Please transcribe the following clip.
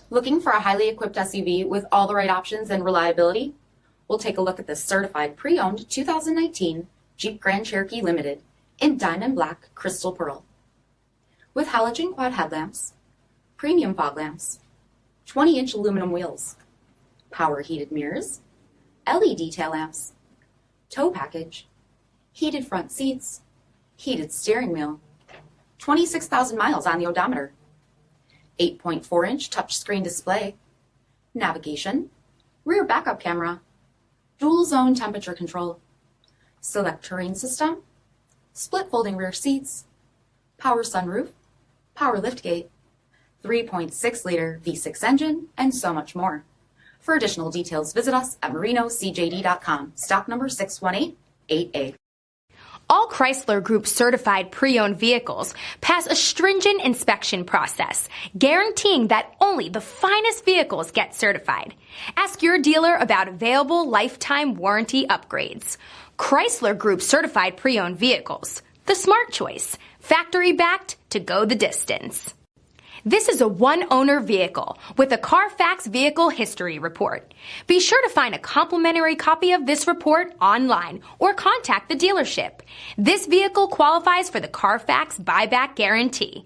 Looking for a highly equipped SUV with all the right options and reliability? We'll take a look at this certified pre-owned 2019 Jeep Grand Cherokee Limited in Diamond Black Crystal Pearl. With halogen quad headlamps, premium fog lamps, 20-inch aluminum wheels, power heated mirrors, LED tail lamps, tow package, heated front seats, heated steering wheel, 26,000 miles on the odometer, 8.4-inch touchscreen display, navigation, rear backup camera, dual zone temperature control, SELEC-TERRAIN system, split folding rear seats, power sunroof, power liftgate, 3.6-liter V6 engine, and so much more. For additional details, visit us at marinocjd.com, stock number 6188A. All Chrysler Group certified pre-owned vehicles pass a stringent inspection process, guaranteeing that only the finest vehicles get certified. Ask your dealer about available lifetime warranty upgrades. Chrysler Group certified pre-owned vehicles, the smart choice, factory backed to go the distance. This is a one-owner vehicle with a CARFAX vehicle history report. Be sure to find a complimentary copy of this report online or contact the dealership. This vehicle qualifies for the CARFAX buyback guarantee.